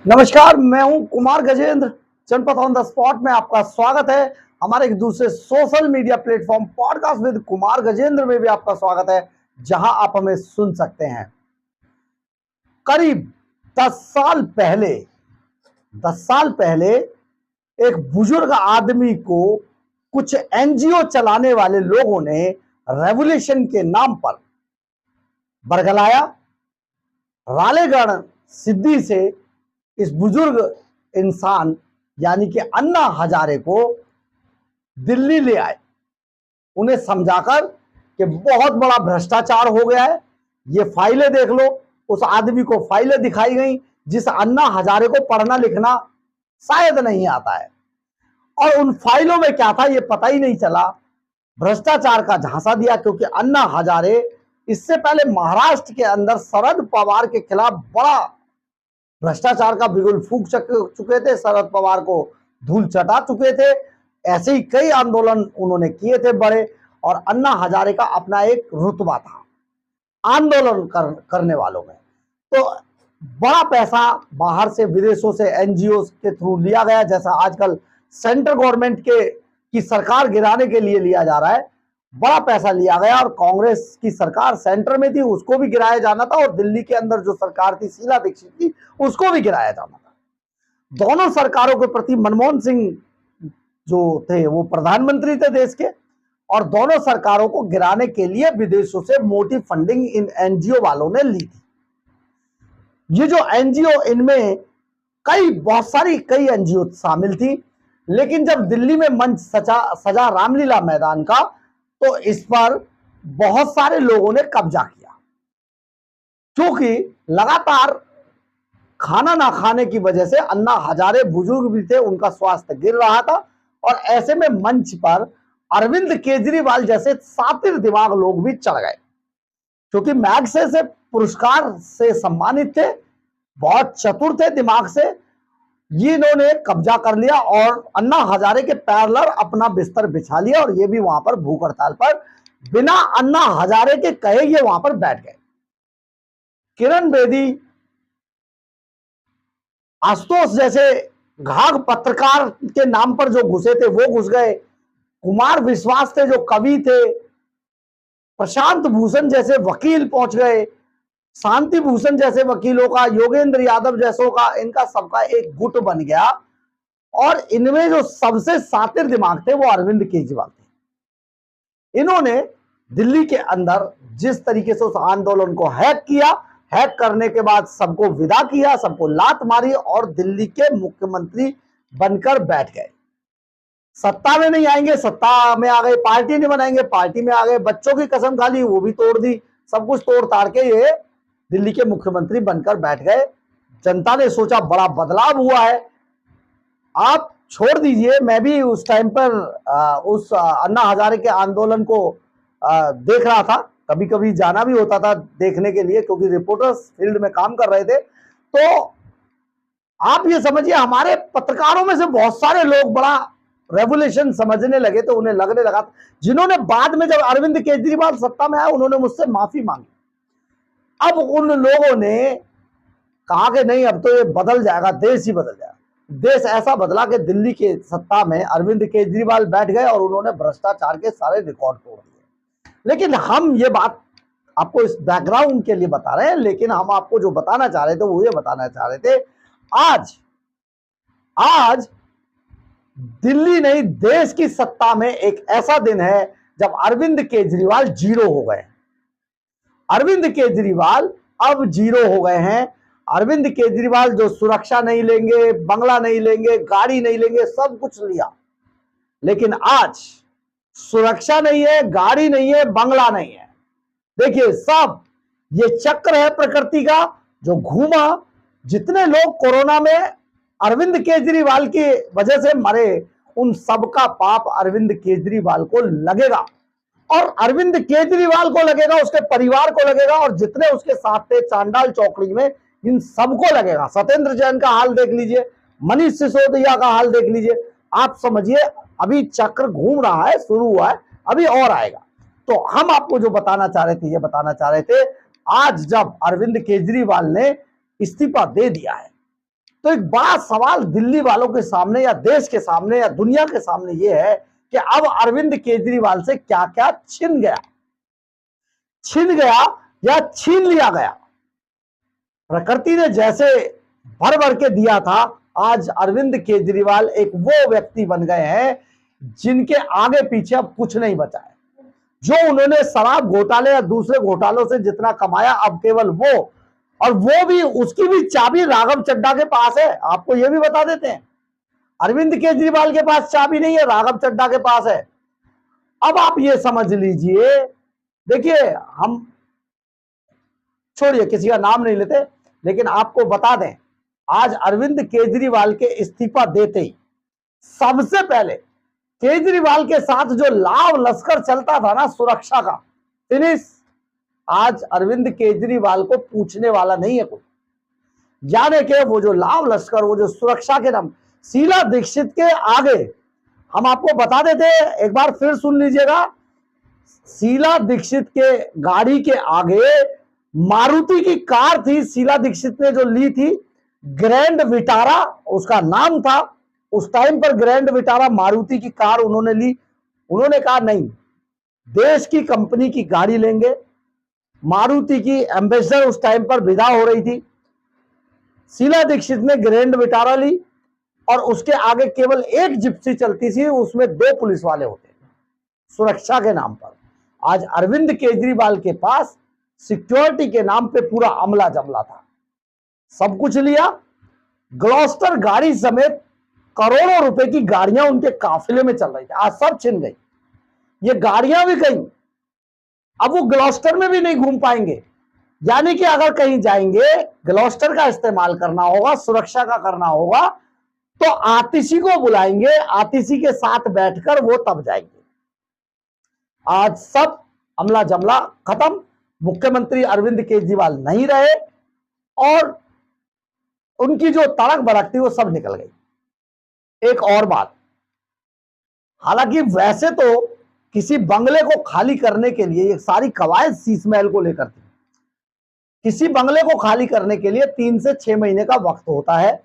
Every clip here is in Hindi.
नमस्कार, मैं हूं कुमार गजेंद्र। जनपद ऑन द स्पॉट में आपका स्वागत है। हमारे एक दूसरे social media platform podcast with Kumar Gajendra में भी आपका स्वागत है, जहां आप हमें सुन सकते हैं। करीब 10 साल पहले एक बुजुर्ग आदमी को कुछ एनजीओ चलाने वाले लोगों ने रेवोल्यूशन के नाम पर बरगलाया। रालेगण सिद्धि से इस बुजुर्ग इंसान यानी कि अन्ना हजारे को दिल्ली ले आए, उन्हें समझाकर कि बहुत बड़ा भ्रष्टाचार हो गया है। ये फाइलें देख लो। उस आदमी को फाइलें दिखाई गई जिस अन्ना हजारे को पढ़ना लिखना शायद नहीं आता है, और उन फाइलों में क्या था ये पता ही नहीं चला। भ्रष्टाचार का झांसा दिया, क्योंकि अन्ना हजारे इससे पहले महाराष्ट्र के अंदर शरद पवार के खिलाफ बड़ा भ्रष्टाचार का बिगुल फूंक चुके थे, शरद पवार को धूल चटा चुके थे। ऐसे ही कई आंदोलन उन्होंने किए थे बड़े, और अन्ना हजारे का अपना एक रुतबा था आंदोलन करने वालों में। तो बड़ा पैसा बाहर से, विदेशों से, एनजीओ के थ्रू लिया गया, जैसा आजकल सेंट्रल गवर्नमेंट की सरकार गिराने के लिए लिया जा रहा है। बड़ा पैसा लिया गया, और कांग्रेस की सरकार सेंटर में थी, उसको भी गिराया जाना था, और दिल्ली के अंदर जो सरकार थी, शीला दीक्षित की, उसको भी गिराया जाना था। दोनों सरकारों के प्रति मनमोहन सिंह जो थे वो प्रधानमंत्री थे देश के, और दोनों सरकारों को गिराने के लिए विदेशों से मोटी फंडिंग इन एनजीओ वालों ने ली थी। ये जो एनजीओ, इनमें कई एनजीओ शामिल थी, लेकिन जब दिल्ली में मंच सजा रामलीला मैदान का, तो इस पर बहुत सारे लोगों ने कब्जा किया। क्योंकि लगातार खाना ना खाने की वजह से अन्ना हजारे बुजुर्ग भी थे, उनका स्वास्थ्य गिर रहा था, और ऐसे में मंच पर अरविंद केजरीवाल जैसे सातिर दिमाग लोग भी चढ़ गए, क्योंकि मैग्सेसे से पुरस्कार से सम्मानित थे, बहुत चतुर थे दिमाग से। ये इन्होंने कब्जा कर लिया और अन्ना हजारे के पैरेलल अपना बिस्तर बिछा लिया, और ये भी वहां पर भूख हड़ताल पर बिना अन्ना हजारे के कहे ये वहां पर बैठ गए। किरण बेदी, आशुतोष जैसे घाघ पत्रकार के नाम पर जो घुसे थे वो घुस गए। कुमार विश्वास थे जो कवि थे, प्रशांत भूषण जैसे वकील पहुंच गए, शांति भूषण जैसे वकीलों का, योगेंद्र यादव जैसों का, इनका सबका एक गुट बन गया। और इनमें जो सबसे सातिर दिमाग थे वो अरविंद केजरीवाल थे। इन्होंने दिल्ली के अंदर जिस तरीके से उस आंदोलन को हैक किया, हैक करने के बाद सबको विदा किया, सबको लात मारी, और दिल्ली के मुख्यमंत्री बनकर बैठ गए। सत्ता में नहीं आएंगे, सत्ता में आ गए, पार्टी नहीं बनाएंगे, पार्टी में आ गए, बच्चों की कसम खा ली, वो भी तोड़ दी, सब कुछ तोड़ ताड़ के ये दिल्ली के मुख्यमंत्री बनकर बैठ गए। जनता ने सोचा बड़ा बदलाव हुआ है। आप छोड़ दीजिए, मैं भी उस टाइम पर उस अन्ना हजारे के आंदोलन को देख रहा था, कभी कभी जाना भी होता था देखने के लिए, क्योंकि रिपोर्टर्स फील्ड में काम कर रहे थे। तो आप ये समझिए, हमारे पत्रकारों में से बहुत सारे लोग बड़ा रेवोल्यूशन समझने लगे, तो उन्हें लगने लगा, जिन्होंने बाद में जब अरविंद केजरीवाल सत्ता में आए उन्होंने मुझसे माफी मांगी। अब उन लोगों ने कहा कि नहीं, अब तो ये बदल जाएगा, देश ही बदल जाएगा। देश ऐसा बदला कि दिल्ली के सत्ता में अरविंद केजरीवाल बैठ गए, और उन्होंने भ्रष्टाचार के सारे रिकॉर्ड तोड़ दिए। लेकिन हम ये बात आपको इस बैकग्राउंड के लिए बता रहे हैं, लेकिन हम आपको जो बताना चाह रहे थे वो ये बताना चाह रहे थे, आज दिल्ली नहीं, देश की सत्ता में एक ऐसा दिन है जब अरविंद केजरीवाल जीरो हो गए। अरविंद केजरीवाल अब जीरो हो गए हैं। अरविंद केजरीवाल जो सुरक्षा नहीं लेंगे, बंगला नहीं लेंगे, गाड़ी नहीं लेंगे, सब कुछ लिया, लेकिन आज सुरक्षा नहीं है, गाड़ी नहीं है, बंगला नहीं है। देखिए, सब ये चक्र है प्रकृति का जो घूमा। जितने लोग कोरोना में अरविंद केजरीवाल की वजह से मरे, उन सबका पाप अरविंद केजरीवाल को लगेगा, और अरविंद केजरीवाल को लगेगा, उसके परिवार को लगेगा, और जितने उसके साथ थे चांडाल चौकड़ी में, इन सबको लगेगा। सत्येंद्र जैन का हाल देख लीजिए, मनीष सिसोदिया का हाल देख लीजिए। आप समझिए, अभी चक्र घूम रहा है, शुरू हुआ है, अभी और आएगा। तो हम आपको जो बताना चाह रहे थे, ये बताना चाह रहे थे, आज जब अरविंद केजरीवाल ने इस्तीफा दे दिया है, तो एक बड़ा सवाल दिल्ली वालों के सामने या देश के सामने या दुनिया के सामने यह है कि अब अरविंद केजरीवाल से क्या क्या छिन गया या छीन लिया गया। प्रकृति ने जैसे भर भर के दिया था, आज अरविंद केजरीवाल एक वो व्यक्ति बन गए हैं जिनके आगे पीछे अब कुछ नहीं बचा है। जो उन्होंने शराब घोटाले या दूसरे घोटालों से जितना कमाया, अब केवल वो, और वो भी, उसकी भी चाबी राघव चड्ढा के पास है। आपको यह भी बता देते हैं, अरविंद केजरीवाल के पास चाबी नहीं है, राघव चड्ढा के पास है। अब आप ये समझ लीजिए, देखिए हम छोड़िए, किसी का नाम नहीं लेते, लेकिन आपको बता दें, आज अरविंद केजरीवाल के इस्तीफा देते ही सबसे पहले केजरीवाल के साथ जो लाव लश्कर चलता था ना सुरक्षा का, फिनिश। आज अरविंद केजरीवाल को पूछने वाला नहीं है कोई, यानी कि वो जो लाव लश्कर, वो जो सुरक्षा के नाम, शीला दीक्षित के आगे, हम आपको बता देते हैं, एक बार फिर सुन लीजिएगा, शीला दीक्षित के गाड़ी के आगे मारुति की कार थी, शीला दीक्षित ने जो ली थी, ग्रैंड विटारा उसका नाम था। उस टाइम पर ग्रैंड विटारा मारुति की कार उन्होंने ली। उन्होंने कहा नहीं, देश की कंपनी की गाड़ी लेंगे। मारुति की एम्बेसडर उस टाइम पर विदा हो रही थी। शीला दीक्षित ने ग्रैंड विटारा ली और उसके आगे केवल एक जिप्सी चलती थी, उसमें 2 पुलिस वाले होते सुरक्षा के नाम पर। आज अरविंद केजरीवाल के पास सिक्योरिटी के नाम पे पूरा अमला जमला था, सब कुछ लिया। ग्लॉस्टर गाड़ी समेत करोड़ों रुपए की गाड़ियां उनके काफिले में चल रही थी, आज सब छिन गई। ये गाड़ियां भी गई, अब वो ग्लॉस्टर में भी नहीं घूम पाएंगे। यानी कि अगर कहीं जाएंगे, ग्लॉस्टर का इस्तेमाल करना होगा, सुरक्षा का करना होगा, तो आतिशी को बुलाएंगे, आतिशी के साथ बैठकर वो तब जाएंगे। आज सब अमला जमला खत्म। मुख्यमंत्री अरविंद केजरीवाल नहीं रहे और उनकी जो तड़क भड़क थी वो सब निकल गई। एक और बात, हालांकि वैसे तो किसी बंगले को खाली करने के लिए ये सारी कवायद शीश महल को लेकर थी। किसी बंगले को खाली करने के लिए 3 से 6 महीने का वक्त होता है,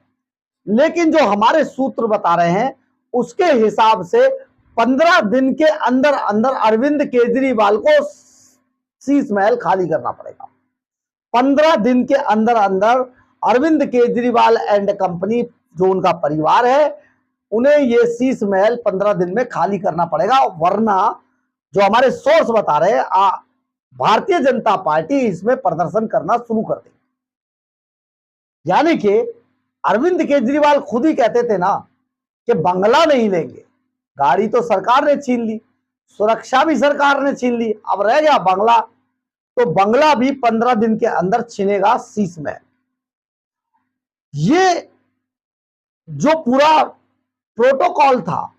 लेकिन जो हमारे सूत्र बता रहे हैं उसके हिसाब से 15 दिन के अंदर अंदर अरविंद केजरीवाल को शीश महल खाली करना पड़ेगा। 15 दिन के अंदर अंदर अरविंद केजरीवाल एंड कंपनी, जो उनका परिवार है, उन्हें ये शीश महल 15 दिन में खाली करना पड़ेगा, वरना जो हमारे सोर्स बता रहे हैं, भारतीय जनता पार्टी इसमें प्रदर्शन करना शुरू कर देगी। यानी कि अरविंद केजरीवाल खुद ही कहते थे ना कि बंगला नहीं लेंगे, गाड़ी तो सरकार ने छीन ली, सुरक्षा भी सरकार ने छीन ली, अब रह गया बंगला, तो बंगला भी 15 दिन के अंदर छीनेगा शीश महल। ये जो पूरा प्रोटोकॉल था,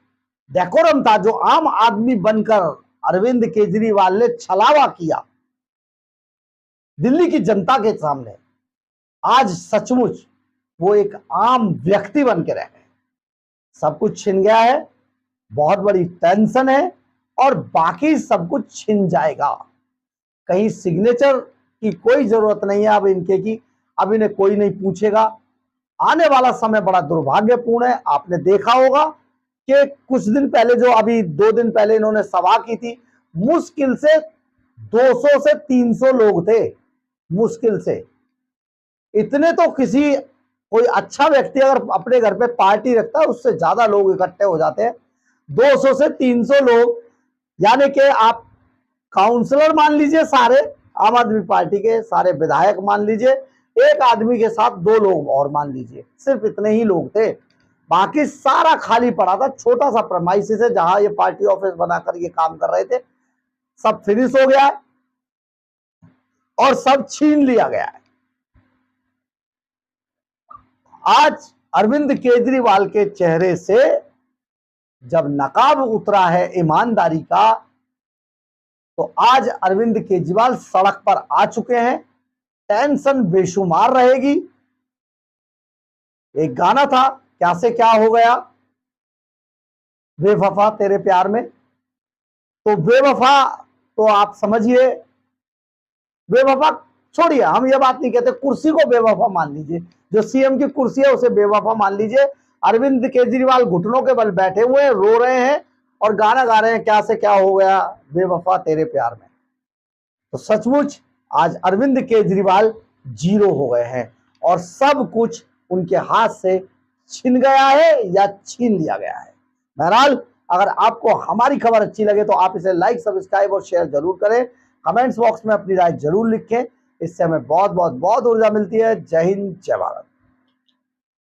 डेकोरम था, जो आम आदमी बनकर अरविंद केजरीवाल ने छलावा किया दिल्ली की जनता के सामने, आज सचमुच वो एक आम व्यक्ति बन के रह गए। सब कुछ छिन गया है, बहुत बड़ी टेंशन है और बाकी सब कुछ छिन जाएगा। कहीं सिग्नेचर की कोई जरूरत नहीं है अब इनके की, अब इन्हें कोई नहीं पूछेगा। आने वाला समय बड़ा दुर्भाग्यपूर्ण है। आपने देखा होगा कि कुछ दिन पहले, जो अभी 2 दिन पहले इन्होंने सभा की थी, मुश्किल से 200 से 300 लोग थे, मुश्किल से। इतने तो किसी कोई अच्छा व्यक्ति अगर अपने घर पे पार्टी रखता है उससे ज्यादा लोग इकट्ठे हो जाते हैं। 200 से 300 लोग, यानी कि आप काउंसलर मान लीजिए, सारे आम आदमी पार्टी के सारे विधायक मान लीजिए, एक आदमी के साथ 2 लोग और मान लीजिए, सिर्फ इतने ही लोग थे। बाकी सारा खाली पड़ा था। छोटा सा प्रेमाइसिस है जहां ये पार्टी ऑफिस बनाकर ये काम कर रहे थे, सब फिनिश हो गया है और सब छीन लिया गया है। आज अरविंद केजरीवाल के चेहरे से जब नकाब उतरा है ईमानदारी का, तो आज अरविंद केजरीवाल सड़क पर आ चुके हैं। टेंशन बेशुमार रहेगी। एक गाना था, क्या से क्या हो गया, बेवफा तेरे प्यार में। तो बेवफा, तो आप समझिए बेवफा छोड़िए, हम ये बात नहीं कहते, कुर्सी को बेवफा मान लीजिए, जो सीएम की कुर्सी है उसे बेवफा मान लीजिए। अरविंद केजरीवाल घुटनों के बल बैठे हुए हैं, रो रहे हैं और गाना गा रहे हैं, क्या से क्या हो गया बेवफा तेरे प्यार में। तो सचमुच आज अरविंद केजरीवाल जीरो हो गए हैं और सब कुछ उनके हाथ से छिन गया है या छीन लिया गया है। बहरहाल, अगर आपको हमारी खबर अच्छी लगे तो आप इसे लाइक, सब्सक्राइब और शेयर जरूर करें। कमेंट्स बॉक्स में अपनी राय जरूर लिखें, इससे हमें बहुत बहुत बहुत ऊर्जा मिलती है। जय हिंद, जय भारत।